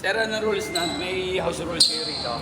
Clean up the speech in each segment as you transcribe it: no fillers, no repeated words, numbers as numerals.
Sir, ano rules na? May house rules kayo rito.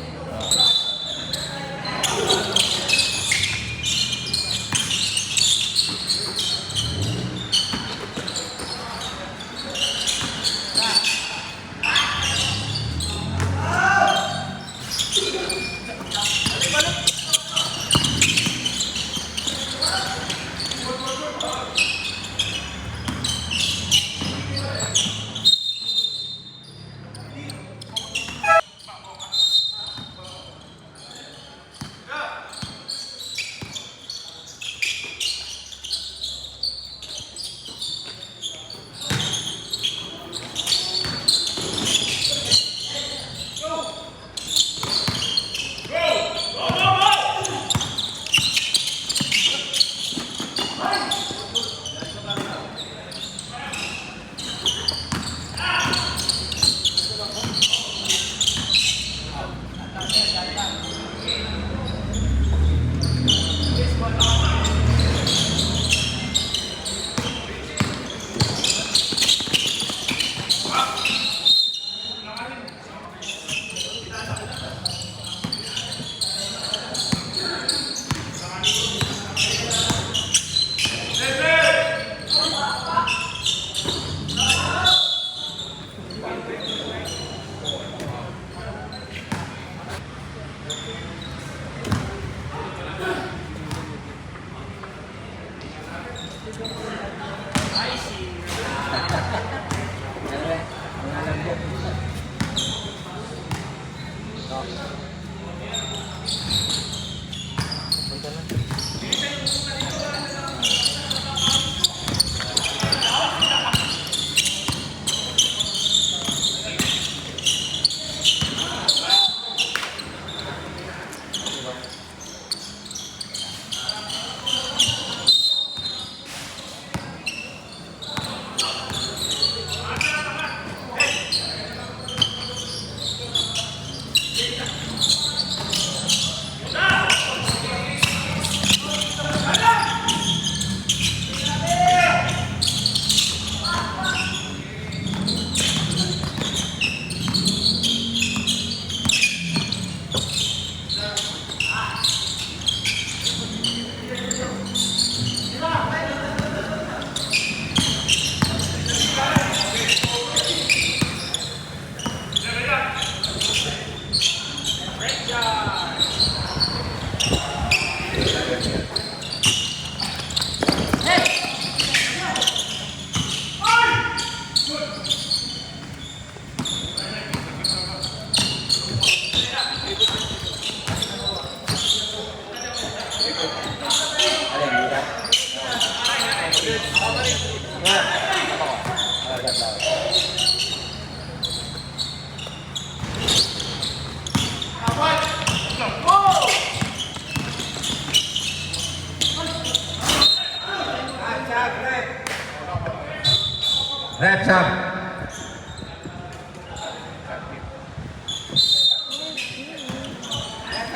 Reps up.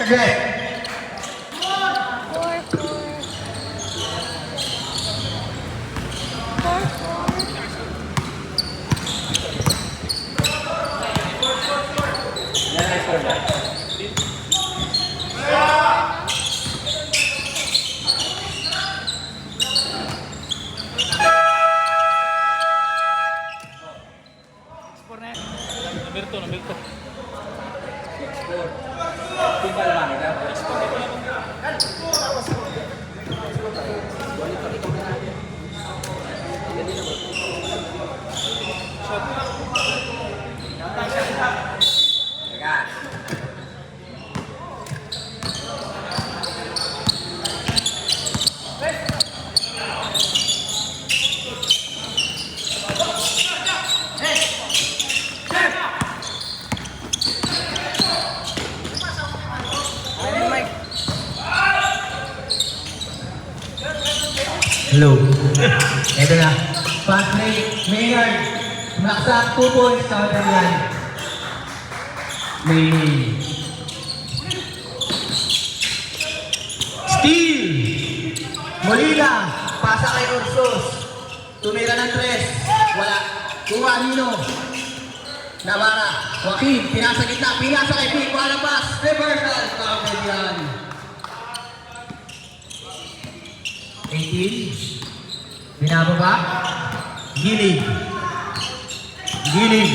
Again. Number 2. Hello. Ito na. Fast break. Maynard. Naksak 2 points sa other line. Maynard. Molina, pasa kay Orsos. Tumira ng 3. Wala. Kuha Nino. Navarra. Joaquin, pinasa gitna. Pinasa kay Pico. Wala pass. Reversal. Counted yan. 18. Binababa. Gilig. Gilig.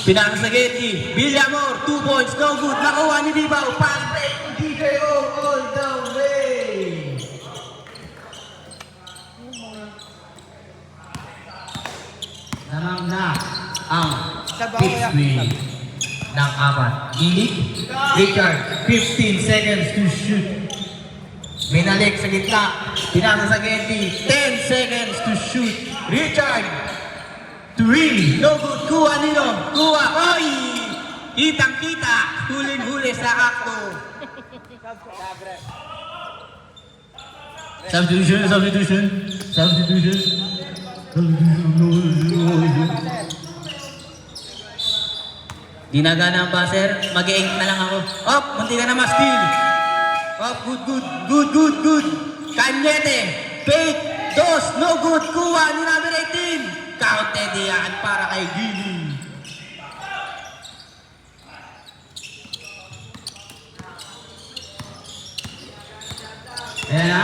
Pinasa sa Getty. Villamor. 2 points. No good. Nakuha ni Bibaw. Pass break. DJO all the way. Namang na ang fifth win ng apat. Gilig. Richard. 15 seconds to shoot. Binalik sa gitna. Pinasa sa Getty. 10 seconds to shoot. Richard. 3. No good. Kuha nino. Kuha. Oy! Kitang-kita. Huling-huli sa akto. Substitution. Substitution. Substitution. Dinagana ang buzzer. Mag-i-ink na lang ako. Op! Munti ka na ma-steal. Op! Good, good. Good, good, good. Kanyete. Fake. Dos. No good. Kuha ni number 18. Counted yan para kay Gili. Ayan na.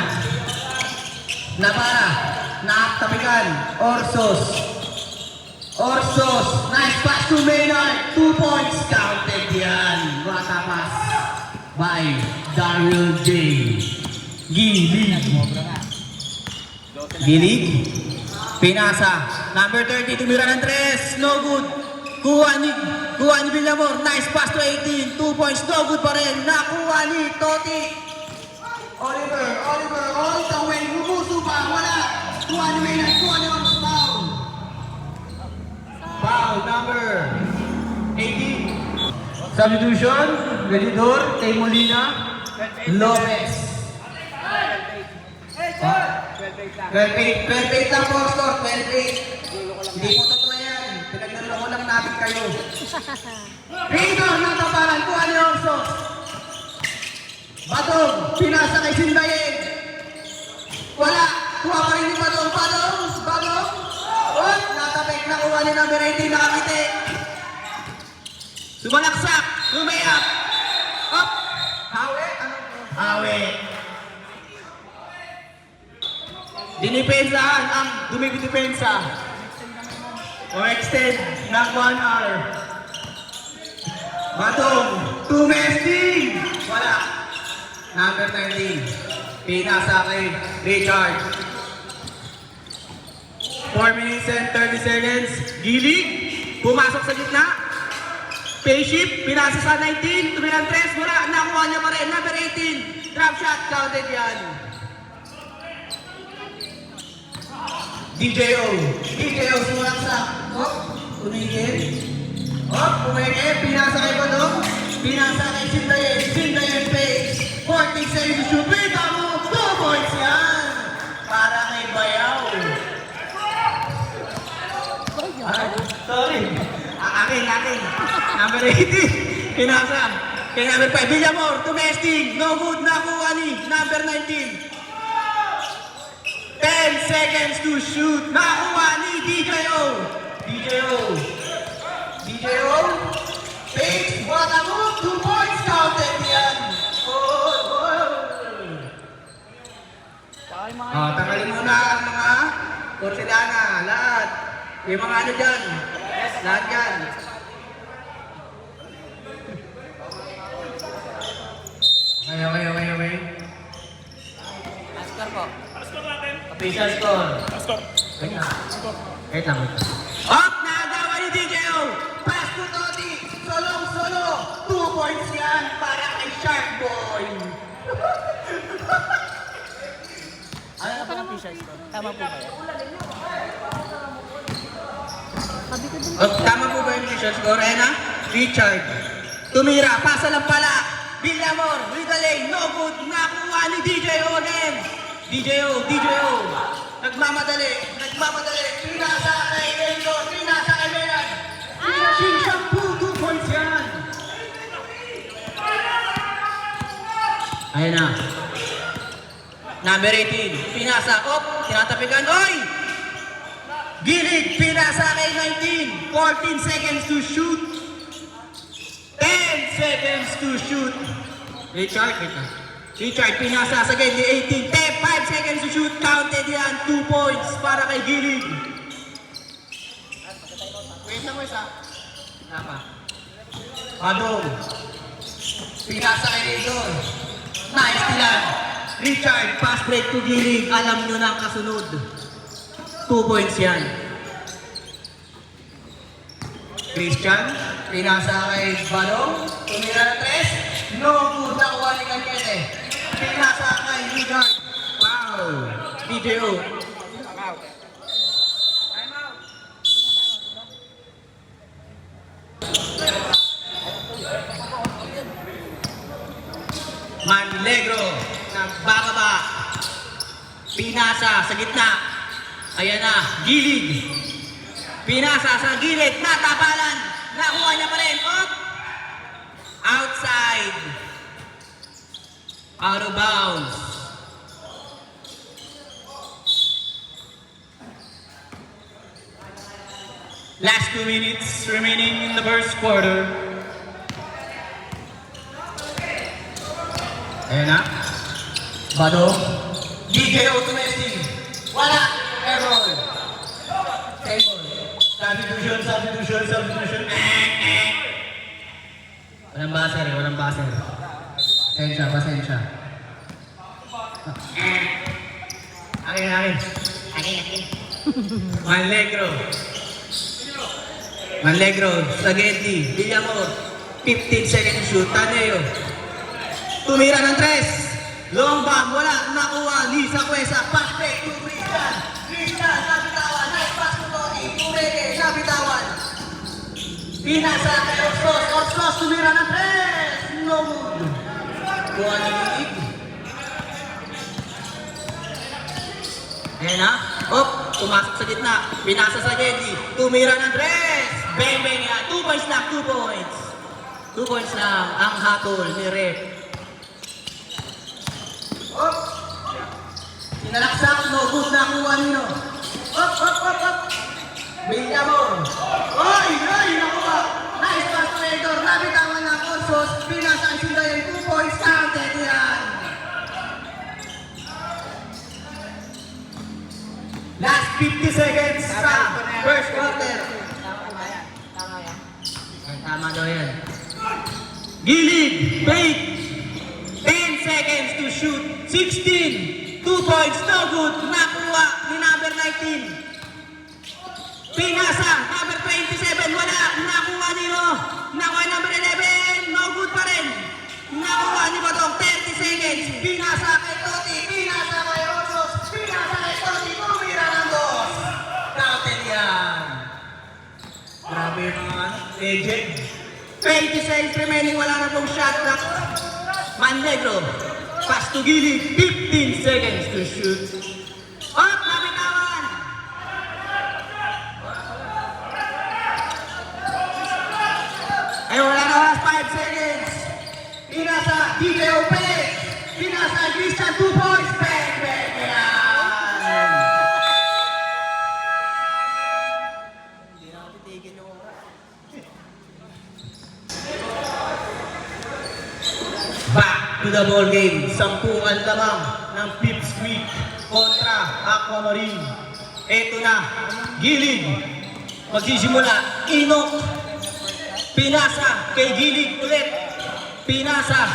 Navarra. Nakatapikan. Orsos. Orsos. Nice pass to Maynard. 2 points. Counted yan. Bata pass by Daryl J. Gilig. Gilig. Pinasa. Number 30. Tumira ng 3. No good. Kuha ni Villamor. Nice pass to 18. 2 points. No good pa rin. Nakuha ni Toti. Oliver, all the way. Humuso pa. Wala. Kuha ni Maynard. Kuha ni Orsos. Foul. Foul number 18. Substitution. Redidor. Tay Molina. Lopez. 12-8 lang po, score. 12-8. Hindi po totoo yan. Pinaglaro lang natin kayo. Ringor ng taparan. Kuha ni Orsos. Batong. Pinasa kay Sindayen. Wala. Kuha pa rin ni Batong. Batong. What? Natapik na kuha ni number 18. Nakakiti. Sumalaksak. Lumayak. Up. Hawe. Hawe. Dinipensahan ang dumidepensa. O extend ng 1 hour. Batong. Tumesting. Wala. Number 19. Pinasa kay Richard. 4 minutes and 30 seconds. Gilig. Pumasok sa gitna. Payship. Pinasa sa 19. Tumirang 3. Wala. Nakuha niya pa rin. Number 18. Drop shot. Counted yan. DJO sumalaksak. Hop. Tumigil. Hop. Pumigil. Pinasa kay Badong. Pinasa kay Sindayen face. 40 seconds to shoot. Pita mo. 2 points yan. Para kay Bayaw. Sorry. Akin. Number 18. Pinasa. Kay number 5. Villamor. Tumesting. No good. Nakuha ni number 19. 10 seconds to shoot. Nakuha ni DJO. Fakes. What a move. 2 points. Counted yan. Tanggalin muna ang mga porcelana. Lahat. Yung mga ano dyan. Lahat yan. Okay. Oscar po. Official score. Wait lang. Up! Nagawa ni DJO! Pass to Toti! Solo! 2 points yan para kay Shark Boy! Ano na po ang official score? Tama po ba yan? Tama po ba yung official score? Ayan na. Richard. Tumira. Pasa lang pala. Villamor. With the lane. No good. Nakuha ni DJO again. DJO. Nagmamadali. Pinasa kay Enzo. Pinasa kay Melan. Pinasang 2 points yan. Ayan na. Number 18, pinasa, tinatapikan, oy! Gilig, pinasa kay 19, 14 seconds to shoot. 10 seconds to shoot. Richard, pinasa sa game ni 18, 5 seconds to shoot, counted yan, 2 points para kay Gilig. Wait lang mo isa. Tama. Padong. Pinasa kay Rizon. Nice tilan. Richard, pass break to Gilig. Alam nyo na ang kasunod. 2 points yan. Christian, pinasa kay Balong. Tumira na 3. No good. Nakuha ni Cañete. Pinasa kay Richard. Foul. DJO. Manlegro, nagbababa, pinasa sa gitna, ayan na, Gilig, pinasa sa gilid, natapalan, nakuha niya pa rin, outside, out of bounds. Last 2 minutes remaining in the first quarter. Ayan na. Badong. DJ Automesting. Wala. Error. Table. Substitution. Walang baser. Pasensya. Akin. Manlegro. Spaghetti. Villamor. 15 seconds shoot. Taneo. Tumira ng 3. Long bomb, wala. Nakuha. Lisa Cuesa. Pass back to Christian. Nabitawan. Nice pass to Tony. Tumeke. Nabitawan. Pinasa kay Oxlos. Tumira ng 3. No good. Kuha ni Gilig. Ayan na. Pumasok sa gitna. Pinasa sa Geddy. Tumira ng 3. Bang yan. 2 points lang. 2 points. 2 points lang ang hatol ni Rep. Sinalaksak, no good na kuha nino. Villamor. Oy, nakuha. Nice pass to Edor. Nabitawan ng Orsos. Pinasa ang Sindayan. 2 points. Counted yan. Last 50 seconds sa first quarter. Tama daw yan. Gilig, bait. 10 seconds to shoot. 16. 2 points, no good. Nakuha ni number 19. Pinasa, number 27, wala. Nakuha nino. Nakuha number 11, no good pa rin. Nakuha ni Badong, 30 seconds. Pinasa kay Toti, pinasa kay Orsos, pinasa kay Toti, kumira ng 2. Counted yan. Grabe yung mga legend. 20 seconds remaining, wala na pong shot clock. Manlegro, pass to Gilig, 15 seconds to shoot. Nabitawan! Ay, wala na oras, 5 seconds. Pinasa, DJ Ope. Pinasa, Christian, 2 points. Bang, bang, yan! Hindi na ako titigil yung oras. Back to the ball game. 10 lamang ng Pipsqueak kontra Aquamarine. Eto na, Gilig. Magsisimula, Inok. Pinasa kay Gilig ulit. Pinasa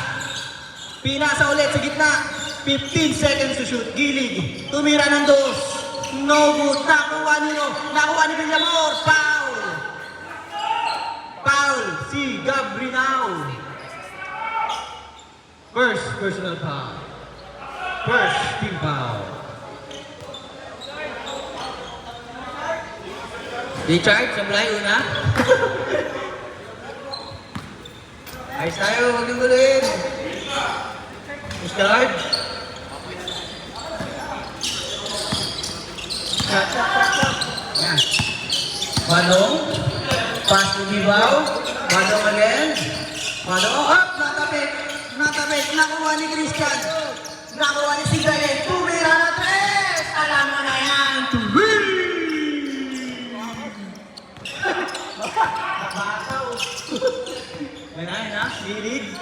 ulit sa gitna. 15 seconds to shoot. Gilig, tumira ng 2. No good. Nakuha ni Villamor. Foul si Gabrinao. First personal foul. First team foul. Richard, sablay una. Ayos tayo, huwag yung gulin. Mustard. Yan. Badong. Pass to Bibaw. Badong again. Badong. Natapit. Nakuha ni Christian. Nakuha ni Sigayen. Gilid.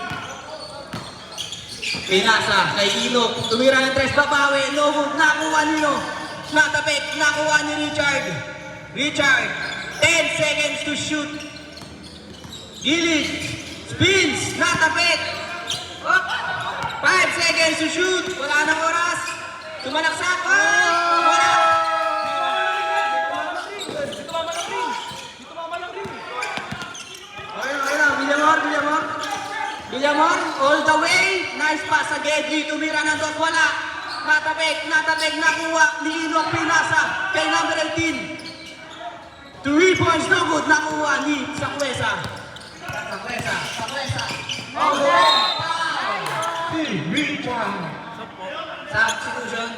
Pinasa kay Ilog. Tumira ng 3, babawi. No good. Nakuha nilo. Natapik. Nakuha ni Richard. Richard. 10 seconds to shoot. Gilid. Spins. Natapik. 5 seconds to shoot. Wala nang oras. Tumalaksak. Wala. Villamor, all the way. Nice pass sa Gedli. Tumira ng dot. Wala. Natapik. Nakuha. Ni Ilog. Pinasa. Kay number 18. 3 points. No good. Nakuha ni Sakwesa. All the way. Richard. Substitution.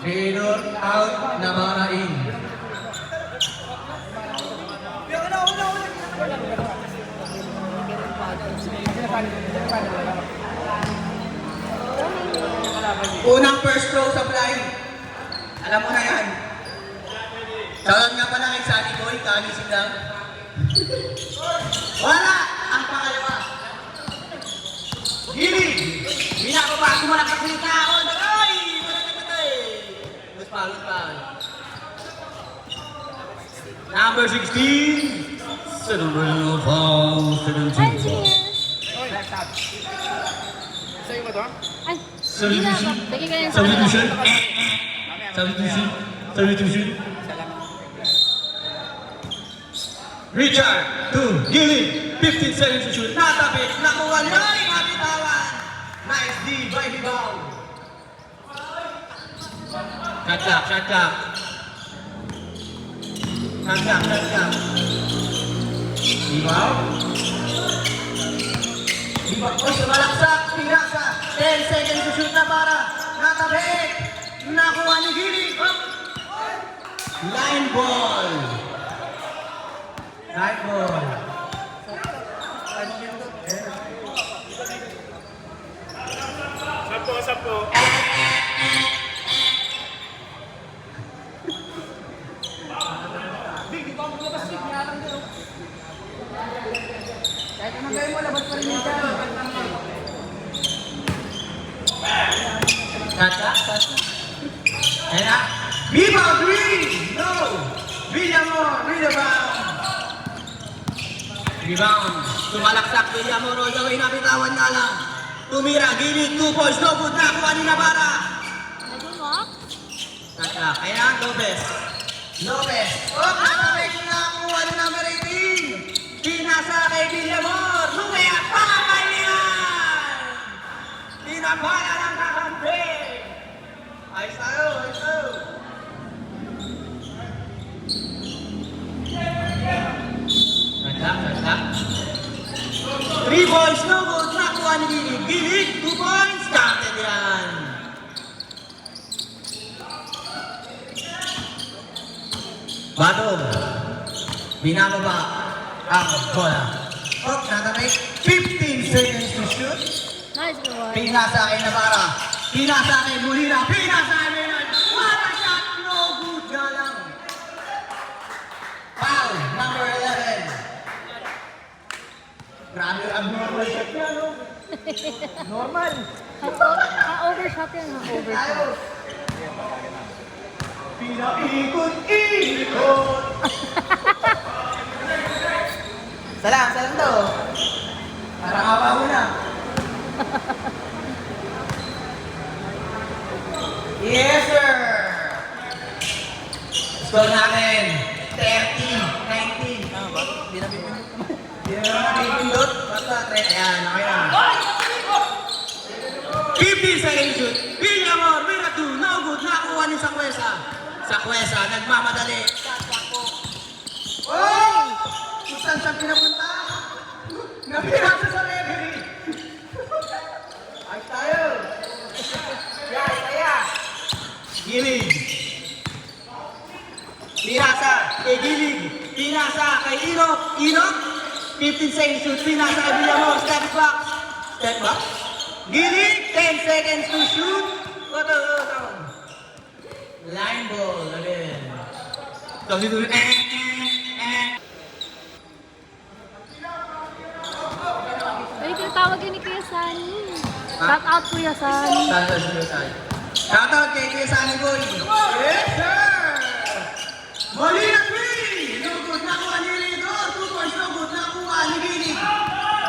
Taylor out, Navarra in. Unang first throw sa blind. Alam mo na yan. Shoutout nga pala kay Sunny Boy, kanising lang. Wala! Ang pangalawa. Gilid! Binababa, sumalak sa salita ako. Nagay! Mas pangit. Number 16. Cerebral foul, 17. Sa'yo mo to? Ay, Substitution. Lagi ka yung Substitution. Substitution. Richard to Gilid. 15 seconds to shoot. Natapit. Nakuha niya. Nabitawan. Nice D by Bibaw. Shot clock. Bibaw. Oy, sumalaksak. Pinasa. 10 seconds to shoot na para. Natapit. Nakuha ni Gilid. Line ball. Sapo. Kahit anong gawin mo, labas pa rin yung dyan. Shot. And Bibaw 3. No. Villamor. Rebound. Sumalaksak Villamor. All the way, nabitawan nga lang. Tumira, Gilid, 2 points, no good. Nakuha ni Navarra. Shot. Kaya Lopez. Natapik. Nakuha ni number 18. Pinasa kay Villamor. Lumaya pa kay Lian. Pinabala ng kakampi. Ayos tayo. Shot. 3 points, no good. Nakuha ni Gilid. 2 points. Started yan. Batong. Binababa ang bola. Natapik. 15 seconds to shoot. Nice one. Pinasa kay Navarra. Pinasa kay Molina. Pinasa kay Menon. What a shot! No good nga lang. Foul, number 11. Grabe ang normal shot niya, no? Normal. Overshot yan. Overshot. Pinaikot-ikot. Salam to. Parang awa mo na. Yes, sir. Score natin. 30-19. Ano ba? Hindi na pipinit. Hindi na nakipindot. Basta, ayan, okay na. 15 seconds shoot. Villamor, Mira 2, no good. Nakuha ni Sakwesa, nagmamadali. Oh! Kung saan siya pinapunta? Napirasa sa referee. Ay tayo. Kaya. Gilid. Pinasa kay Gilid. Pinasa kay Ilog. 15 seconds shoot. Pinasa kay Villamor. Step back. Gilid. 10 seconds to shoot. Line ball again. Substitution. Ay, tinatawag yun ni Kuya Sunny. Shout out Kuya Sunny. Shoutout kay Kuya Sunny Boy. Yes, sir! Molina 3! No good na kuha ni Rido. 2 points, no good na kuha ni Gilig.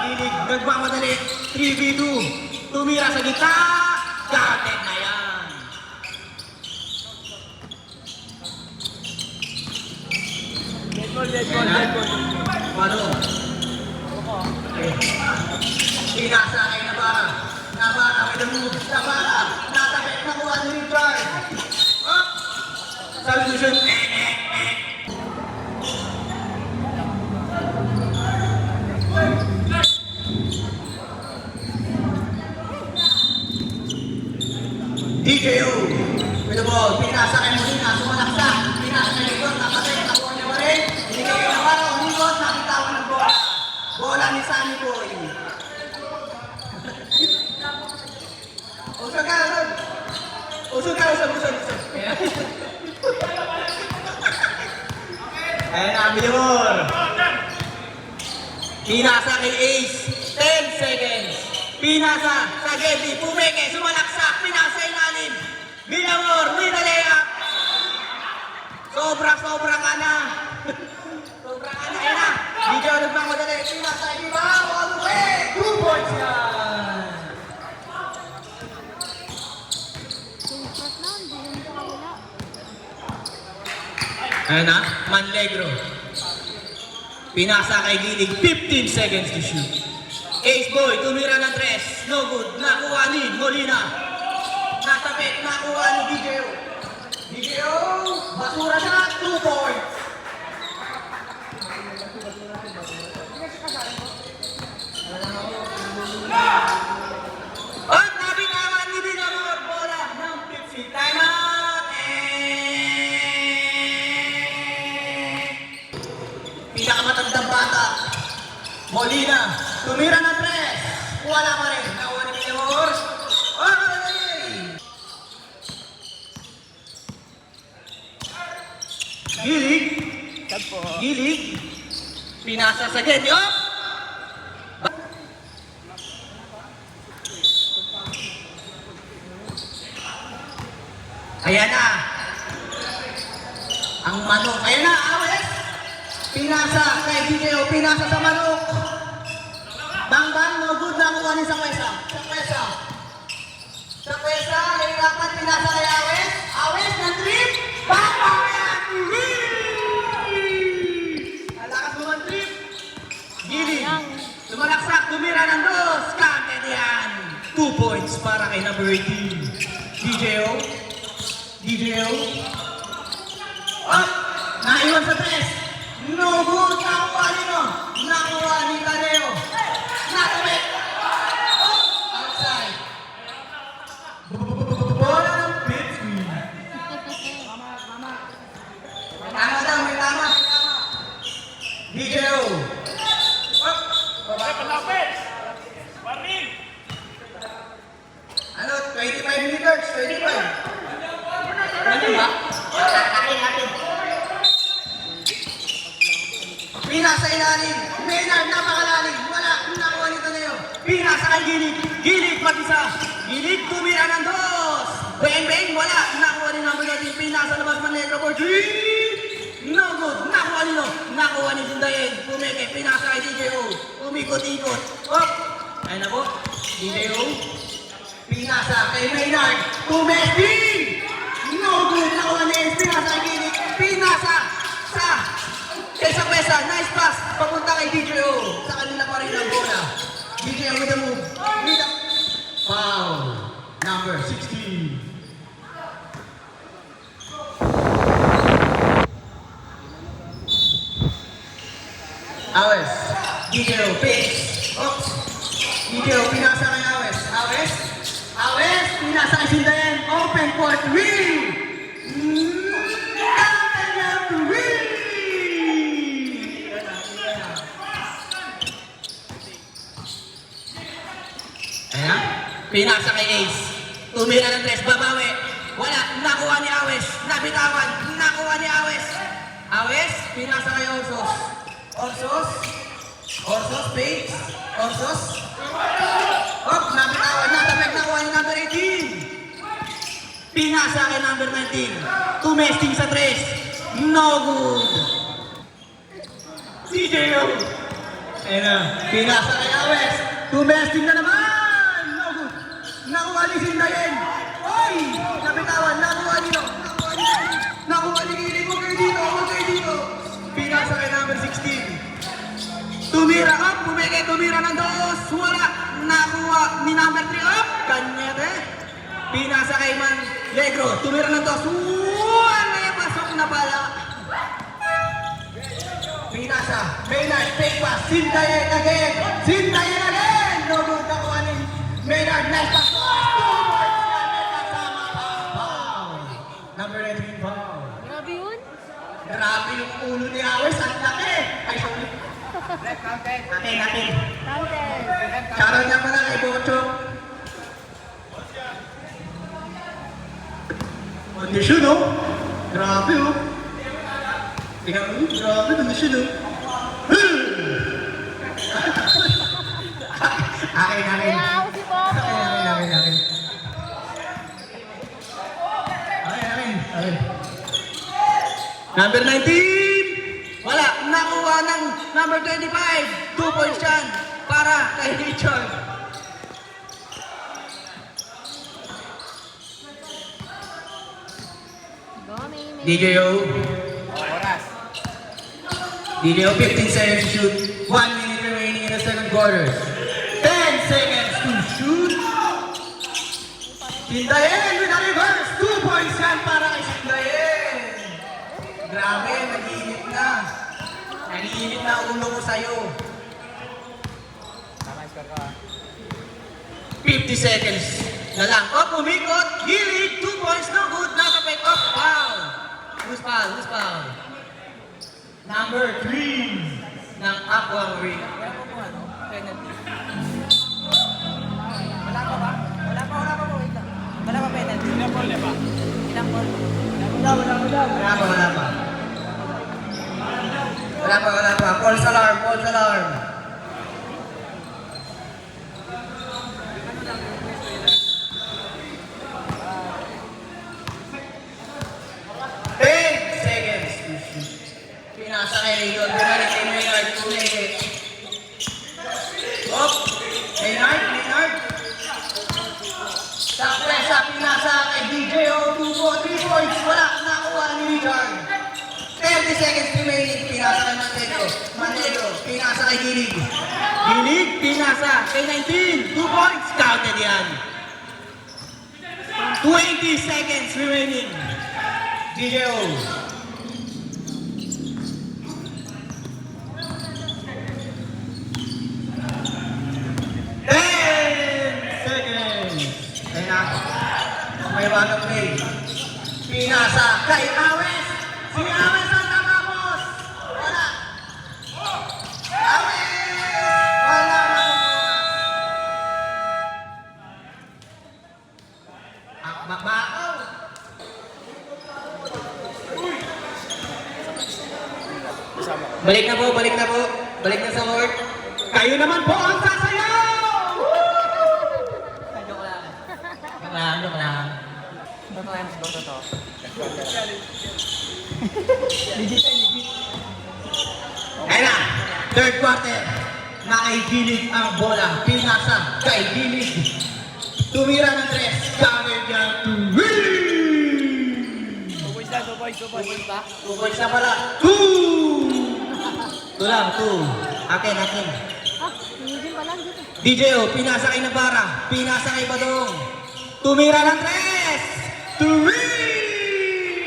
Gilig, nagmamadali. 3v2. Tumira sa gitna. Gated na yan. Dead ball. Ano? Okay. Pinasa kay Navarra. Navarra with the move. Navarra. Natapit na kuha ni Richard. Up! Substitution. DJO with the ball. Pinasa kay Molina. Sumalaksa. Pinasa kay Likot. Napatay. Nakuha niya pa rin. Binigay kay Navarro. Likot. Nakitawan ng bola. Bola ni Sunny Boy. Usog ka. Usog. Ayan na, Bilimor. Pinasa kay Ace. 10 seconds. Pinasa sa Getty. Pumeke. Sumalaksak. Pinasa ilalim. Bilimor. With the layup. Sobra ka na. Ayan na. Video nagmamadali. Pinasa kay Ibaw. All the way. 2 points yan. Tingkat na, hindi yung kawala. Ayan na, Manlegro. Pinasa kay Gilig, 15 seconds to shoot. Ace Boy, tumira ng 3. No good. Nakuha ni Molina. Natapit, nakuha ni DJO. DJO, basura siya, 2 points. At nabitawan ni Binamor, bola ng 50. Time out! Pinakamatandang bata, Molina, tumira ng 3. Wala pa rin. Nakuha ni Binamor. Okay! Gilig. Pinasa sa Getty. Oh! Ayan na. Ang manok. Ayan na, awes. Pinasa kay DJO. Pinasa sa manok. Bang, no good na kuha ni Sakwesa. Sakwesa, hirapan, pinasa kay Awes. Awes ng trip. Bang! Ang lakas mo ng trip. Gilig. Sumalaksak, tumira ng 2. Counted yan. 2 points para kay number 18. DJO. Up! Naiwan sa 3. No good. Nakuha nino. Nakuha ni Tadeo. Natapit. Oh! Outside. Bola ng Pittsburgh. Tama daw, may tama. DJO. Up! Ano? 25 meters. 25. Ano ba? Natin. Pinasa ilalim. Maynard, napakalalim. Wala. Nakuha nito na yun. Pinasa kay Gilig mag-isa. Gilig, tumira ng 2. Bang. Wala. Nakuha ni number 13. Pinasa labas Manlegro for 3. No good. Nakuha ni Sindayen. Pumeke. Pinasa kay DJO. Umikot-ikot. Up. Ayun na po. DJO. Pinasa kay Maynard. Pumeke. No good. Nakuha ni Ace. Pinasa kay Gilig. Pinasa sa kay Sakwesa. Nice pass. Papunta kay DJO. Sa kanila pa rin ang bola. DJO with the move. Foul. Number 16. Awes. DJO picks. Oops. DJO pinasa kay Awes. Awes. Pinasa kay Sindayen. Open for 3. Ayan. Pinasa kay Ace. Tumira ng 3. Babawi. Wala. Nakuha ni Awes. Nabitawan. Nakuha ni Awes. Awes, pinasa kay Orsos. Orsos. Orsos, Pates. Orsos. Hop, nabitawan na. Tapos nakuha yung number 18. Pinasa kay number 19. Tumesting sa 3. No good. CJO. Ayun na. Pinasa kay Awes. Tumesting na naman. No good. Nakuha ni Sindayen. Oy! Nabitawan. Nakuha nyo. Nakuha ni Gili. Huwag kayo dito. Huwag kayo dito. Pinasa kay number 16. Tumira up. Pumigay. Tumira ng 2. Wala. Nakuha ni number 3 up. Kanyete. Pinasa kay Man Legro. Tumira ng 2. Wala. Pasok na pala. Pinasa. Maynard. Fake pass. Sindayen again. Sindayen again. No good. Nakuha ni Maynard. Nice pass. Number 18 foul. Grabe yun. Grabe yung ulo ni Awes. Ang laki. Ay, sorry. Natin. Counted. Shoutout niya pala kay Bocho. Condition, oh. Grabe, oh. Tingnan mo, grabe, condition, oh. Akin. Kaya ako si Bobo. Akin. Number 19! Wala, nakuha ng number 25. 2 points yan para kay Richard. Go, Maymay. DJO. DJO, 15 seconds to shoot. 1 minute remaining in the second quarter. 10 seconds to shoot. Sindayen with a reverse. 2 points yan para kay Sindayen. Grabe, nag-iinit na. Nag-iinit na ulo ko sa'yo. 50 seconds na lang. Up, umikot. Gilid. 2 points, no good. Nakapay up. Foul. Who's foul? Number 3 ng Aqua Marina. Wala pa penalty. Ilang ball? Wala pa. False alarm. Pinasa kay Rion. Pinalik kay Maynard. Hop! Maynard. Sa presa, pinasa kay DJO. 3 points. Wala. Nakuha ni Richard. 30 seconds remaining. Pinasa kay Mantegro. Pinasa kay Gilig. Pinasa kay 19. 2 points. Counted yan. 20 seconds remaining. DJO. 10 seconds. Ayun na. May bagong play. Pinasa kay Awes. Si Awes ang nakapos. Wala. Awes! Wala na. Bakaw. Balik na po. Balik na sa court. Kayo naman po ang sasayaw! Joke lang. Totoo. Ayun na, third quarter. Nakaigilig ang bola. Pinasa kay Gilig. Tumira ng 3. Cover niya to win! 2 points ba? 2 points na pala. 2! 2 lang, 2. Akin. Ah, hindi pa lang dito. DJO, pinasa kay Navarra. Pinasa kay Badong. Tumira ng 3! 3!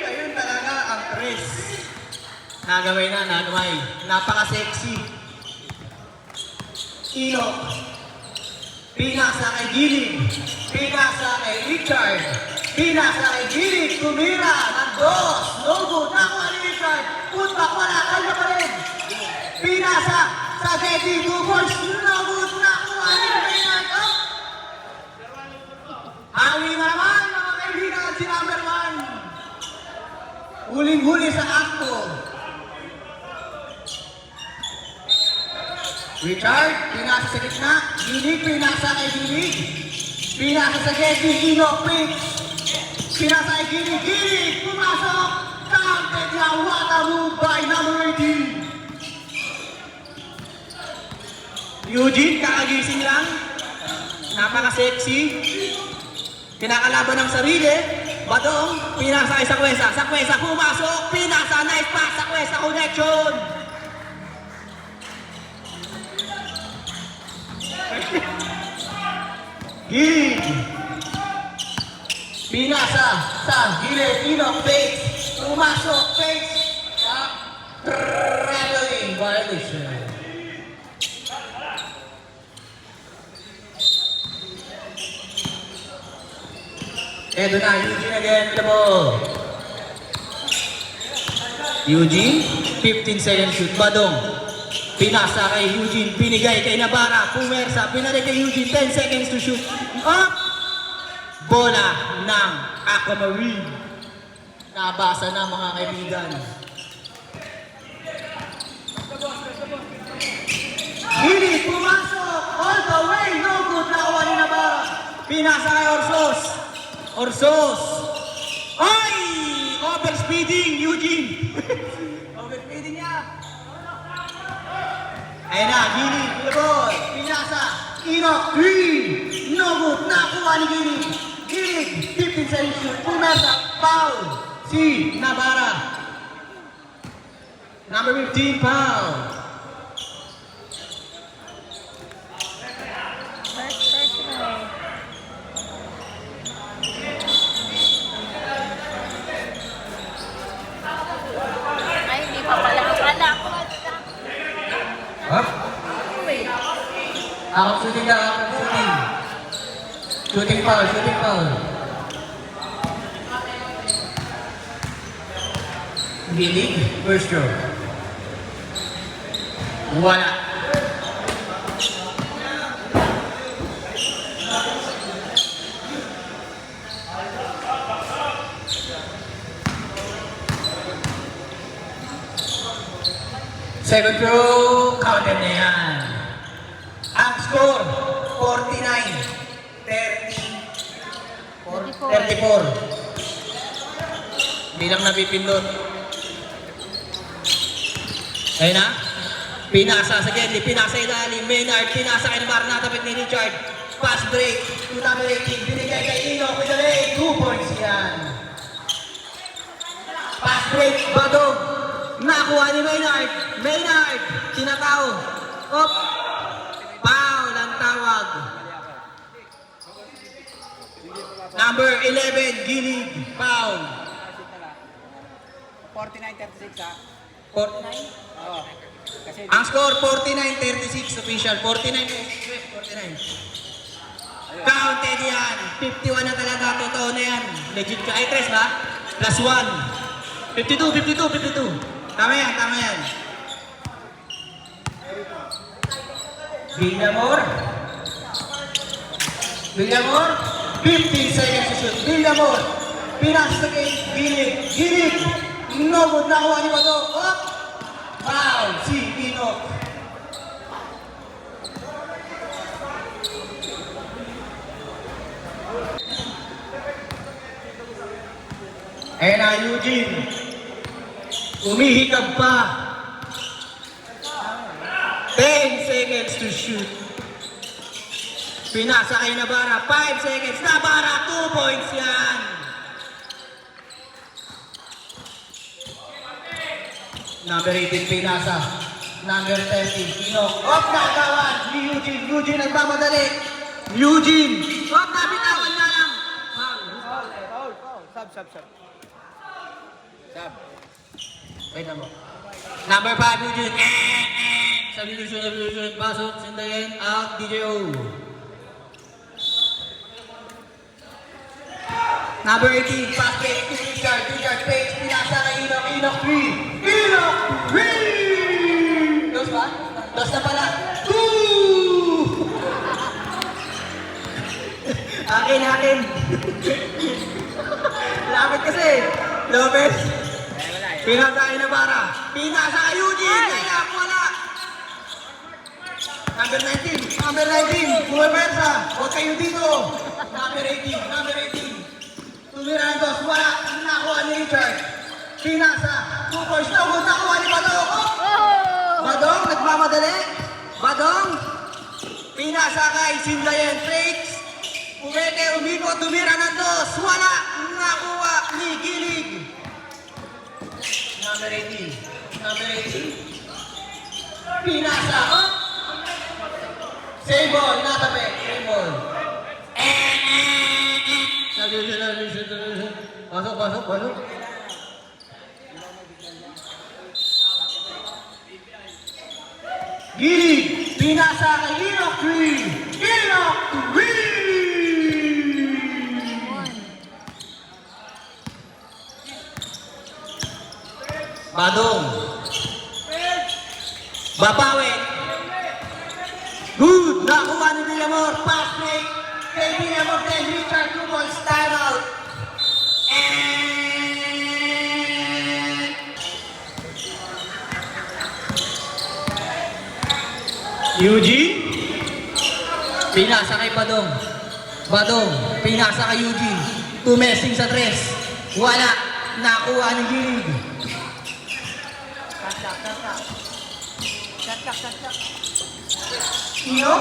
Ayun talaga ang 3. Nagamay. Napaka-sexy. Inok. Pinasa kay Gilig. Pinasa kay Richard. Pinasa kay Gilig. Tumira ng 2. No good. Nakuha ni Richard. Putbak wala. Kanya pa rin. Pinasa sa Teddy. 2 points. No good. Nakuha ni Maynard. Hawi na naman mga kaibigan si number 1. Huling-huli sa akto. Richard, pinasa sa gitna. Gilig, pinasa kay Gilig. Pinasa sa Getty, Enoch, Pix. Pinasa kay Gilig, Gilig, pumasok. Counted niya, what a move by number 18. Eugene, kakagising lang. Napaka-sexy. Kinakalaban ng sarili. Badong, pinasa kay Sakwesa. Sakwesa, pumasok. Pinasa, nice pass. Sakwesa, connection. Gilig. Pinasa sa gilid. Enoch, Bates. Pumasok, Bates. Traveling violation. Eto na, Eugene again with the ball. Eugene, 15 seconds shoot. Badong, pinasa kay Eugene, pinigay kay Navarra, pumersa, pinalik kay Eugene, 10 seconds to shoot. Up! Bola ng Aquamarine. Nabasa na mga kaibigan. Gili, pumasok! All the way! No good! Nakawa ni Navarra. Pinasa kay Orsos. Orsos! Ay! Overspeeding, Eugene! Overspeeding niya! Ayun na, Gili, the ball. Pinasa, Enoch, 3! No good! Nakuha ni Gili. Gili, 15 seconds shoot. Pumersa, foul. Si Navarra. Number 15, foul. Personal. Ay, hindi pa pala. Akala ko. Up. Ako shooting ka, ako shooting. Shooting foul, shooting foul. Gilig, first throw. Wala. Second throw, counted na yan. Ang score, 34. Bilang napipindot. Ayun na. Pinasa sa Gendy, pinasa ilalim. Maynard, pinasa kay Navarra, natapit ni Richard. Pass break, 2018. Binigay kay Enoch with the leg. 2 points yan. Pass break, Badog. Nakuha ni Maynard. Maynard, tinakaw. Op. Foul ang tawag. Number 11, Gilig. Foul. 49-36 ha. 49. Oo. Kasi Ang score, 49-36 official. 49. Counted yan. 51 na talaga. Totoo na yan. Legit ka. Ay, 3 ba? Plus 1. 52. Tama yan. Villamor, 15 seconds to shoot. Villamor, pinasa kay Gilig. No good, nakuha ni Bato. Up! Foul, si Enoch. Ayan na, Eugene. Umihikab pa. 10 seconds to shoot. Pinasa kay Navarra, 5 seconds. Navarra, 2 points yan. Number 18, pinasa. Number 30, Enoch. Off na kawan ni Eugene. Eugene nagmamadali. Eugene. Off na, bitawan na lang. Foul. Sub. Wait lang mo. Number 5, Eugene. Substitution. Pasok, sindayin, out, DJO. Number 18, pass break to Richard. Richard Page, pinasa kay Enoch 3. Enoch 3! Dos ba? Dos na pala. 2! Akin. Lapit kasi. Lopez. Pinasa kay Navarra. Pinasa kay Eugene. Kaya wala. Number 19, number 19, Buwersa, huwag kayo dito. Number 18, number 18. Tumira ng dos, wala, nakuha ni Richard. Pinasa, 2 points, no good, nakuha ni Badong. Oh! Oh! Badong, nagmamadali. Badong, pinasa kay Sindayen, fakes. Umeke, umikot, tumira ng dos, wala, nakuha ni Gilig. Number 18, number 18. Pinasa, oh! Same ball, natabi, same ball. Pasok, pasok, pasok. Gilig, pinasa kay Enoch Green. Enoch Green! Badong. Babawi. Good. Nakuha ni Villamor. Pass break. Kay Villamor kay Richard 2 balls. Time out. And... Eugene. Pinasa kay Badong. Badong. Pinasa kay Eugene. Tumesing sa tres. Wala. Nakuha ni Gilig. Ino,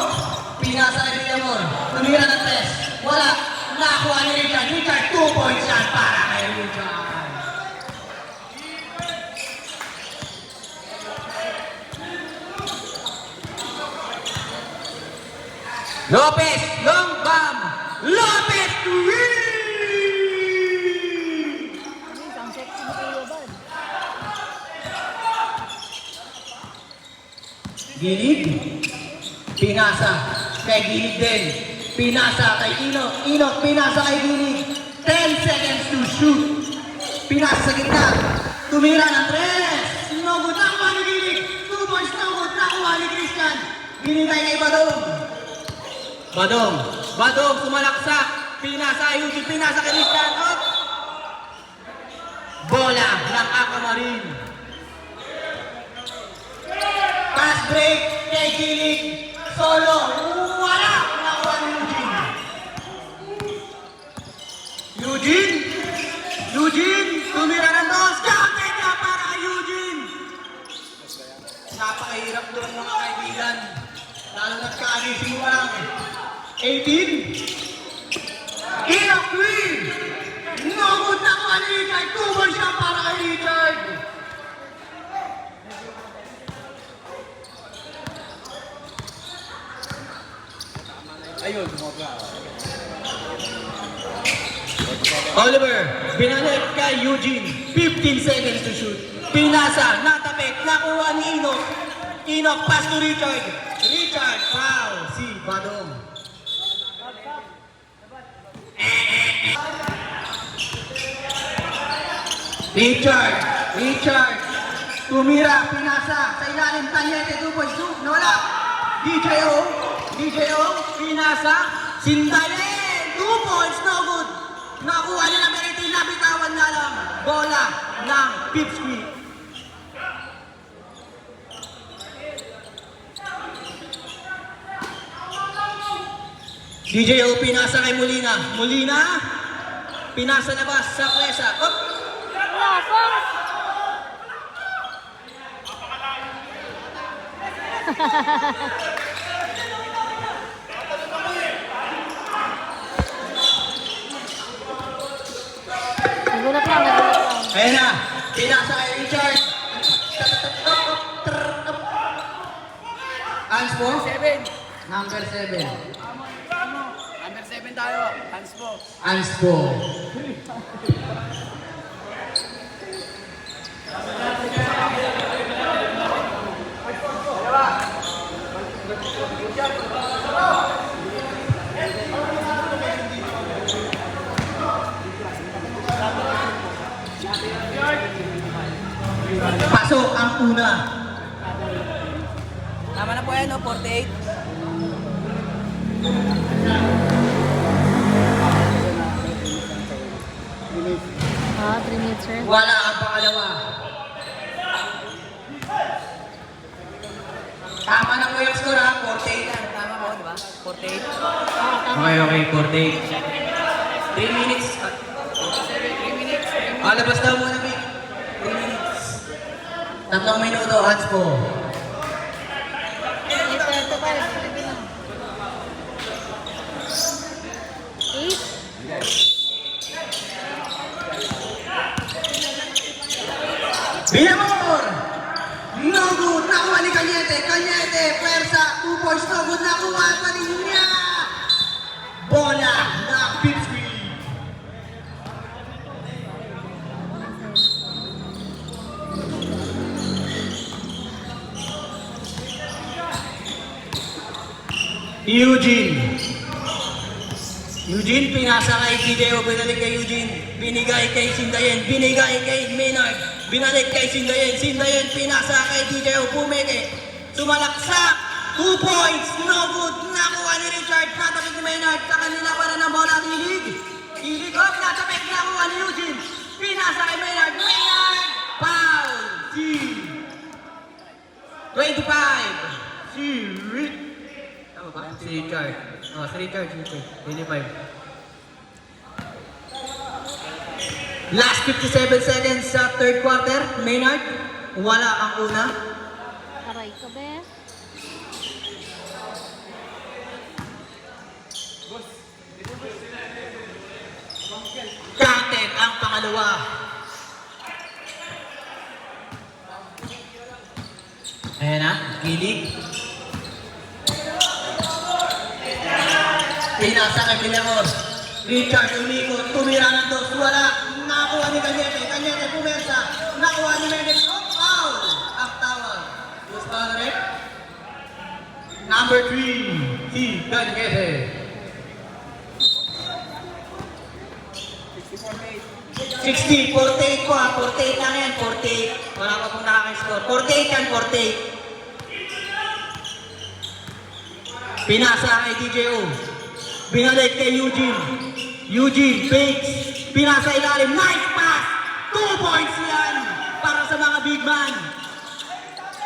pinasa kay Villamor. Tumira ng tres. Wala. Nakuha ni Richard. Richard, 2 points yan para kay Richard. Lopez, long bomb. Lopez to win! Ang sexy ni Kuya Bal. Gilig. Pinasa kay Gilig din. Pinasa kay Enoch. Enoch, pinasa kay Gilig. 10 seconds to shoot. Pinasa sa gitna. Tumira ng tres. No good. Nakuha ni Gilig. 2 points, no good. Nakuha ni Christian. Ginigay kay Badong. Badong. Badong, sumalaksak. Pinasa Eugene. Pinasa kay Christian. Up. Bola ng Aquamarine. Pass break kay Gilig. Solo. Wala. Nakuha ni Eugene. Eugene. Eugene. Tumira ng dos. Counted na para kay Eugene. Napakahirap doon mga kaibigan. Lalo nagka-agising mo lang. 18. Enoch Green. No good na kuha ni Richard. 2 balls siya para kay Richard. Ayun, bumaba. Oliver, binalik kay Eugene. 15 seconds to shoot. Pinasa, natapik, nakuha ni Enoch. Enoch, pass to Richard. Richard, foul. Si Badong. Richard. Tumira, pinasa. Sa ilalim, Tanyete, 2 points. Nawala. DJO, pinasa. Sindayen, 2 points, no good. Nakuha niya ng Meriti, nabitawan na lang. Bola ng Pipsqueak. DJO, pinasa kay Molina. Pinasa labas sa presa. Up! Wala, fast! Nagulat lang. Ayan na, pinasa kay Richard. Hands po? 7. Number 7. Number 7 tayo. Hands po. Hands po. Pasok ang una. Tama na po yan, no? 48. Ah, 3 minutes, sir. Wala ang pangalawa. Tama na po yung score ha, 48. Tama mo, di ba? 48. Okay, okay, 48. 3 minutes. 3 minutes. Labas daw muna, Vic. 3 minutes. 3 minuto, hands po. Eight. Villamor! No good! Nakuha ni Cañete! Cañete! Pwersa! 2 points no good! Nakuha pa rin niya! Bola ng Pittsburgh! Eugene, pinasa kay Tideo, binalik kay Eugene, binigay kay Sindayen, binigay kay Maynard, binalik kay Sindayen, Sindayen, pinasa kay Tideo, pumeke, sumalaksak, 2 points, no good, nakuha ni Richard, patakit ni Maynard, sa kanila para ng bola ang Ilig, Ilig, natapik, nakuha ni Eugene, pinasa kay Maynard, Maynard, foul, si 25, si Rick, tama ba? Si Richard. Oh, si Richard. 25. Last 57 seconds sa third quarter. Maynard, wala ang una. Aray ka, be. Counted ang pangalawa. Ayan na, Gilig. Pinasa kay Villamor. Richard umikot, tumira ng dos, wala. Nakuha ni Cañete, Cañete pumersa. Nakuha ni Mendes, foul! Ang tawag. Who's foul rin? Number 3, si Cañete. 60, 48 ko ha, 48 lang yan, 48. Wala pa pong nakaka-score. 48 yan, 48. Pinasa kay DJO. Binalik kay Eugene. Eugene, fakes. Pinasa ilalim. Nice pass! 2 points yan para sa mga big man.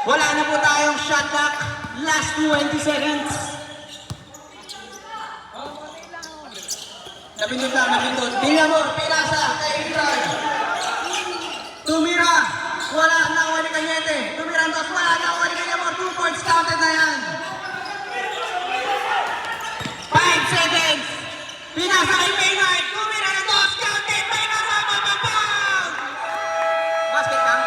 Wala na po tayong shot clock. Last 20 seconds. Napindot lang, napindot. Villamor, pinasa kay Richard. Tumira. Wala, nakuha ni Cañete. Tumira ang dos. Wala, nakuha ni Villamor. 2 points counted na yan. 5 seconds! Pinasa kay Maynard! Tumira na dos! Counted! Maynard! Mapapapag! Basket lang?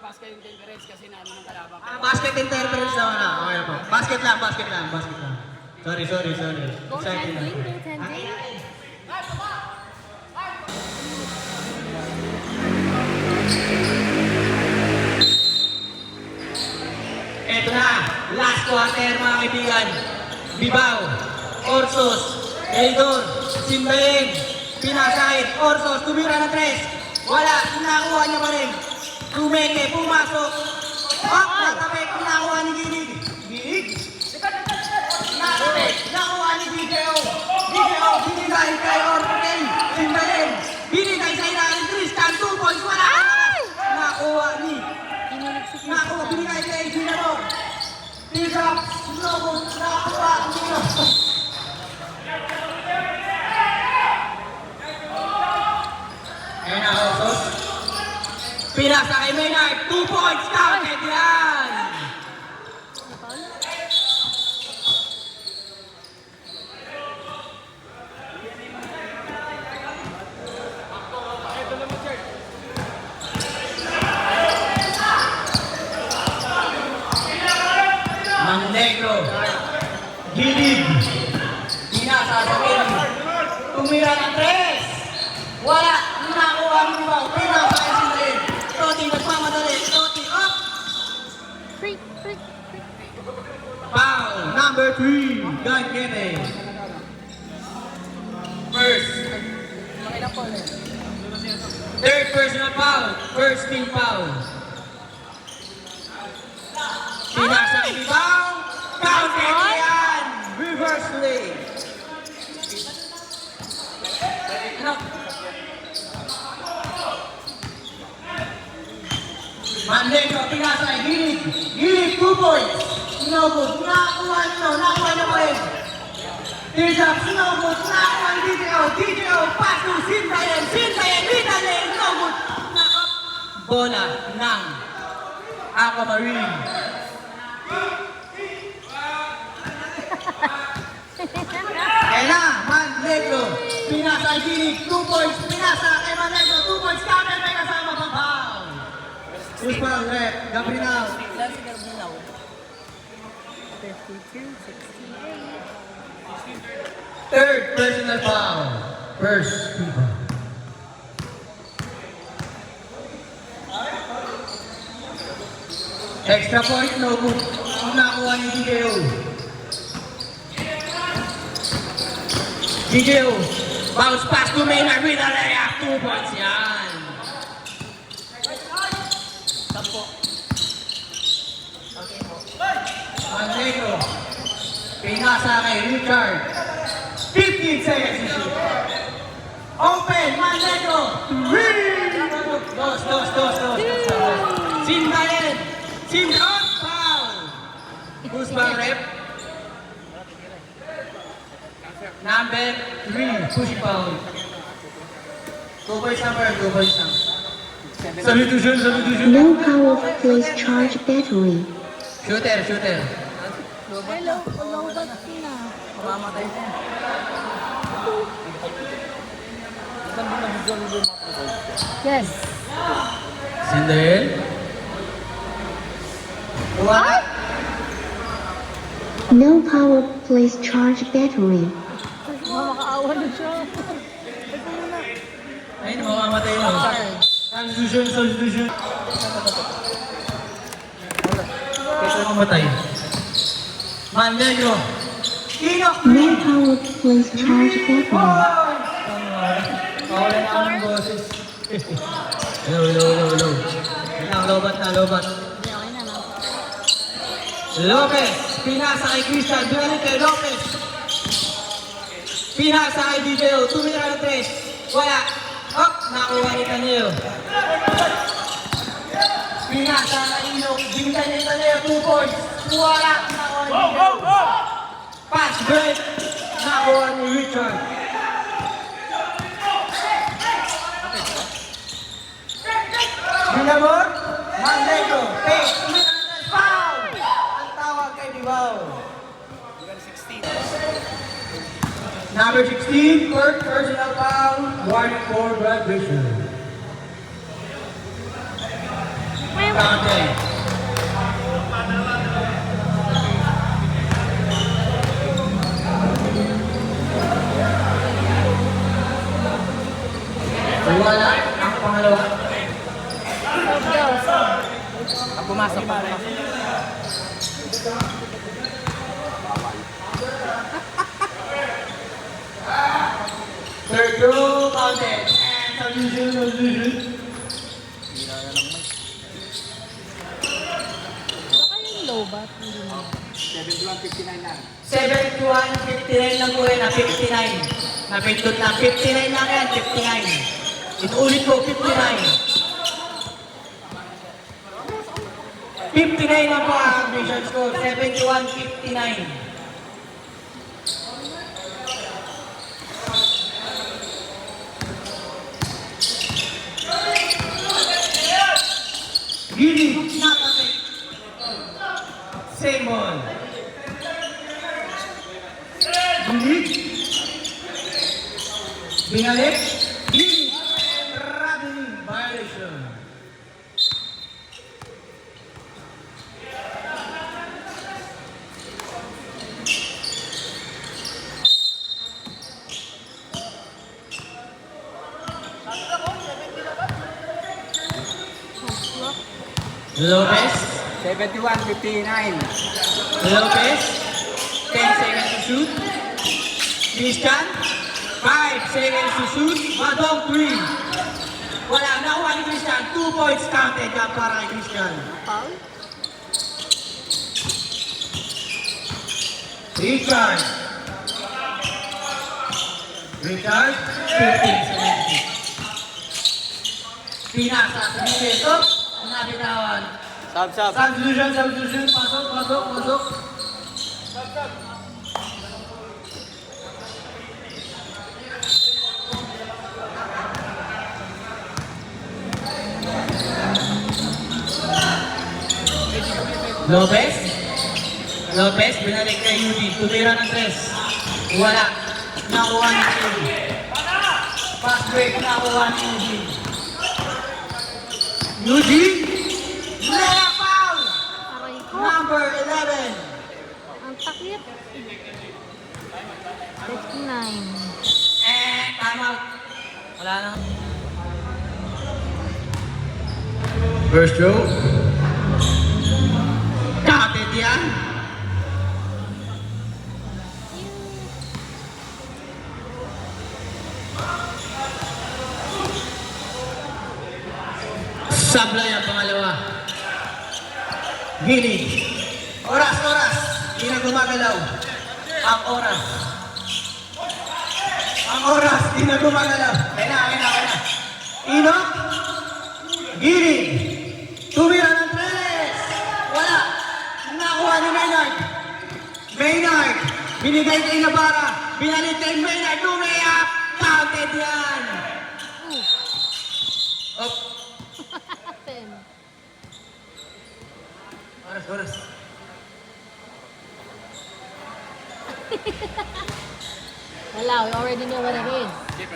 Basket interference kasi na ano ng kalaban. Basket interference naman na. Okay na po. Basket lang, basket lang, basket lang. Sorry. Goaltending, goaltending. Eto na, last quarter mga kaibigan. Bibaw, Orsos, Eldor, Sindayen, pinasahid, Orsos, tumira ng 3. Wala, nakuha niya pa rin. Tumeke, pumasok. Natapik, nakuha ni Gilig. Gilig? Natapik, nakuha ni DJO. DJO, binigay kay Orpel. Sindayen, binigay sa ilalim, Tristan, 2 points, wala. Nakuha ni Nakuha, binigay kay Villamor. T-Drop, Slobo, nakuha, Nino. Ayan na, Osos. Pinasa kay Maynard, 2 points, counted yan. Negro, Gilig, pinasa sa Gilig, tumira ng 3, wala, nakuha ang Bibaw, pinasa kay Sindayen, Toti nagmamadali, Toti up, Freak. foul, number 3, Cañete. First, third personal foul, first team foul. Pinasa kay Bibaw, counted yan! Reverse play. Manlego, pinasa, gilid. Gilid, 2 points. Sinobot, nakakuha niyo pa rin. Here's up, sinobot, nakakuha ni DJO, pass to Sintayen, Sintayen, sinobot. Bola ng Aquamarine. Kaya Manlego, pinasa, gilid, 2 points. Pinasa kay Manlego, 2 points. Kapit may kasama pa foul. Who's foul, rep? Gabriel. Ilan si Garbinaw? 52, 68. Third personal foul. First people. Extra point, no good. Nakuha ni DJO. DJO. Bounce pass to Maynard with a layup. 2 points yan. Sampo. Manlego. Pinasa kay Richard. 15 seconds to shoot. Open, Manlego. Dos. Sintayen. Sintayen. Foul. Who's bang rep? Number 3. Push foul. 2 points number. 2 points number. Substitution. No power, please charge battery. Shooter. Hello, lobat na. Mamamatay siya. Ilan din ang video yung Yes. Sintayen. What? No power, please charge battery. Makakaawa na siya. Ay, mamamatay na. Substitution. Kaya mamatay. Manlego. Inok. No power, please charge battery. Mawala na ang boses. Hello. Lobat na. Hindi, okay na, no? Lopez. Pinasa kay Christian. Duwalit kay Lopez. Pinasa kay DJO. Tumira ng 3. Wala. Hop. Nakuha ni Taneo. Pinasa kay Inok. Binigay ni Taneo. 2 points. Wala. Nakuha ni DJO. Pass break. Nakuha ni Richard. Binabor. Manlego. Pace. Foul. Ang tawag kay Dibaw. Number 16, third personal foul, warning for Brad Bishop. Dante. Wala ang pangalawa. Ang pumasok. Third row, counted. And substitution. Baka yung lobat. Hindi mo. 71-59 lang. 71-59 lang po yan, 59. Napindot na, 59 lang yan, 59. Inuulit ko, 59. 59 lang po ang vision score, 71-59. Gilid, nakapit. Same ball. Gilid. Binalik. Gilid. Traveling violation. Lopez. 71-59. Lopez. 10 seconds to shoot. Christian. 5 seconds to shoot. Madong 3. Wala. Nakuha ni Christian. 2 points counted yan para kay Christian. Foul? Richard. 15 seconds. Pinasa sa dito. Nabi na bitawan. Sab, sab. Substitution. Pasok. Lopez, binalik kay Eugene. Tumira ng 3. Wala. Nakuha ni Eugene. Fast break, nakuha ni Eugene. Eugene! Lea foul! Aray ko. Number 11. Ang takip. 59. Time out. Wala na. First row. Kapit yan. Sablay ang pangalawa. Gili. Oras. Hindi na gumagalaw. Ang oras. Hindi na gumagalaw. Kaya na. Inok. Gili. Tumira ng 3. Wala. Nakuha ni Maynard. Binigay kay Navarra. Binalik kay Maynard. Lumayap. Counted yan. Up. 10. Oras. Wala, we already know what it is. Okay,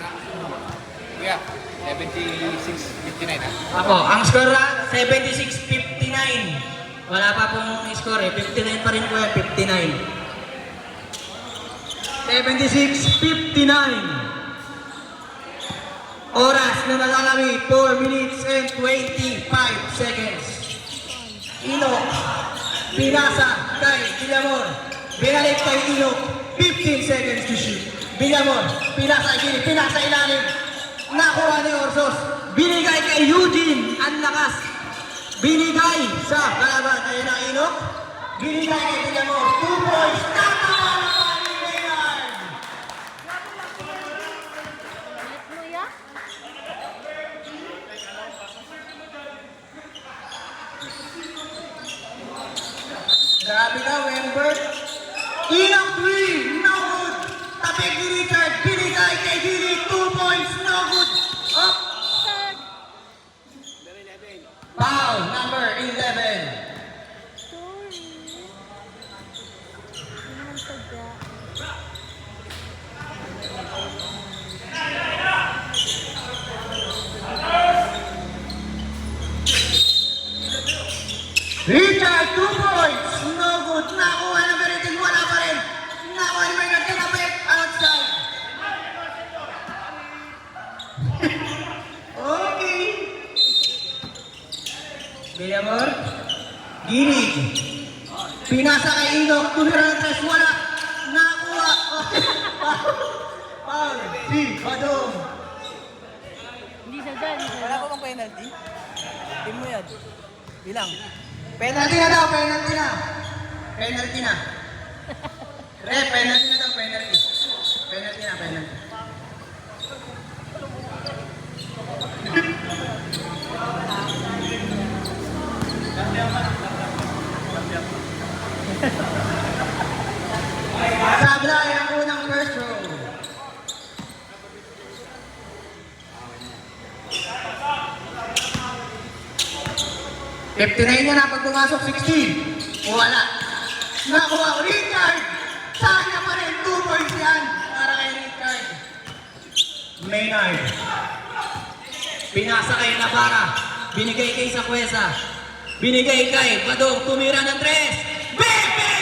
kuya, 76-59 ha. Ako, ang score 76-59. Wala pa pong score eh. 59 pa rin po yan. 59. 76-59. Oras na nalalami, 4 minutes and 25 seconds. Inok, pinasa kay Villamor. Binalik kay Inok, 15 seconds to shoot. Villamor, pinasa kay pinasa ilalim. Nakuha ni Orsos. Binigay kay Eugene, ang lakas. Binigay sa kalaban kay na Inok. Binigay kay Villamor, 2 points. Tatawa naman ni Maynard. Let mo ya? Grabe ka, Wembert. Inok 3, no good. Tapik ni Richard, binigay kay Gili, 2 points, no good. Up. Foul, number 11. Sorry. Hindi naman sadya. Richard, 2 points, no good. Nakuha na Beritin, wala pa rin. Nakuha ni Maynard, kinapit, outside. Okay. Villamor, Gili. Pinasa kay Inok, tumira ng 3, wala. Nakuha. Foul, si Badong. Hindi sadya, hindi Wala sadya. ko bang penalty? Team mo yan. Bilang. Penalty na daw, penalty na. Penalty na. Penalty na daw, penalty. Penalty na, penalty. Sablay ang unang first row. $59 niya na pag pumasok, 16. Wala. Nakuha ko, Richard! Sana pa rin, 2 points yan para kay Richard. Maynard. Pinasa kay Navarra. Binigay kay Sakwesa. Binigay kay Badong. Tumira ng 3. Bebe!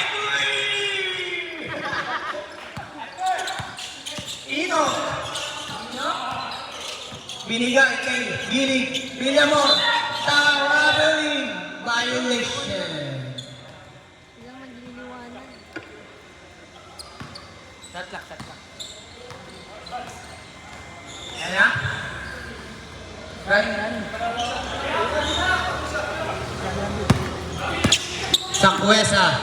Ino. Binigay kay Gilig. Villamor. Traveling violation. Bilang magliliwanag. Shot clock. Ayan na. Run. Sakwesa.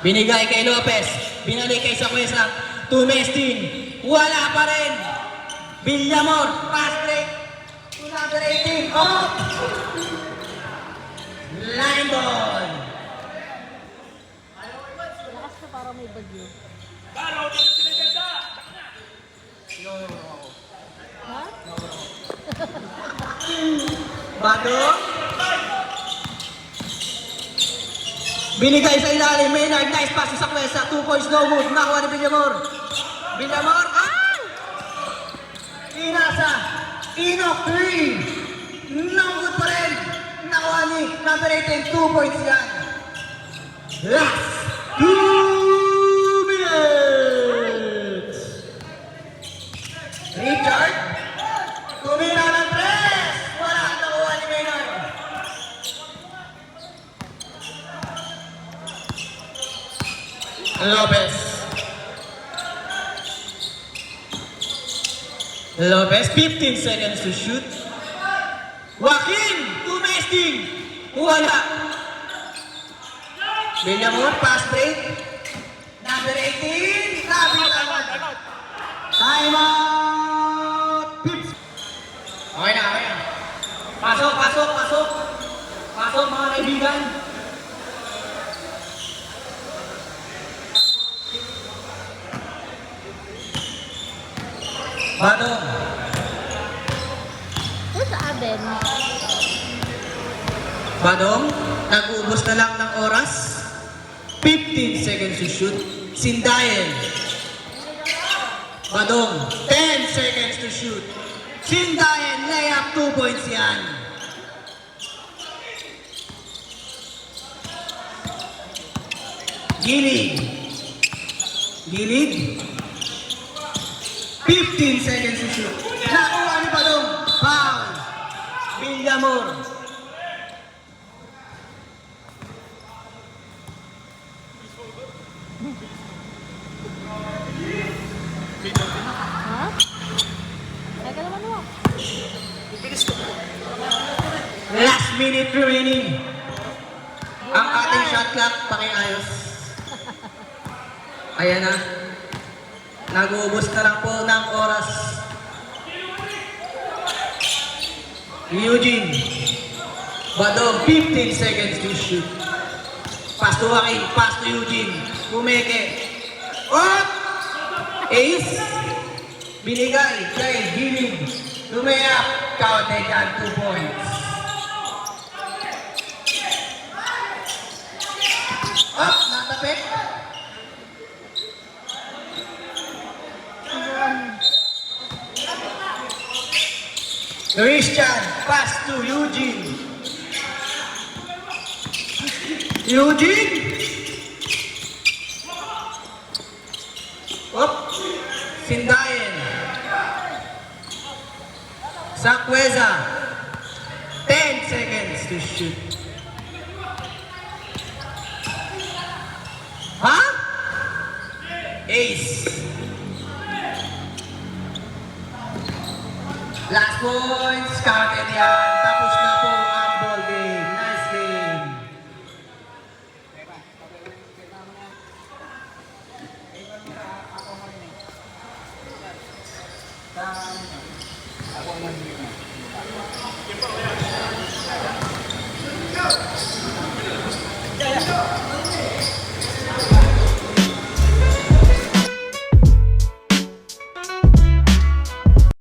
Binigay kay Lopez. Binalik kay Sakwesa. Tumestin. Wala pa rin. Villamor. Pass break. 218. Oh! line ball. Lakas na parang may bagyo. Ha? Badong. Binigay sa ilalim. Maynard, nice pass sa Kwesa. 2 points, no move. Nakuha ni Villamor. Villamor, Inasa. Inok, 3. No good pa rin. Nakuha ni number 18. 2 points yan. Last 2 minutes. Richard. Tumira ng 3. Wala. Nakuha ni Maynard. Lopez. Lopez, 15 seconds to shoot. Joaquin, tumesting. Wala. Villamor, pass break. Number 18, Labitan. Time out. Okay na, okay na. Pasok, pasok, pasok. Pasok mga kaibigan. Badong. Ito sa atin. Badong, nag-uubos na lang ng oras. 15 seconds to shoot. Sindayen. Badong, 10 seconds to shoot. Sindayen, layup, 2 points yan. Gilig. Gilig. 15 seconds to shoot. Nakuha ni Badong. Foul. Villamor. Ha? Teka naman mo. Last minute remaining. Ang ating shot clock, pakiayos. Ayan na. Nag-uubos na lang po ng oras. Eugene. Badong, 15 seconds to shoot. Pass to Joaquin, pass to Eugene. Kumeke. Oh! Ace. Binigay kay Gilig. Lumayap. Counted yan, 2 points. Up, natapit. Christian, pass to Eugene. Eugene. Up. Sindayen. Sakweza. 10 seconds to shoot. Ha? Ace. Last points, counted yan. Tapos na po ang ball game. Nice game.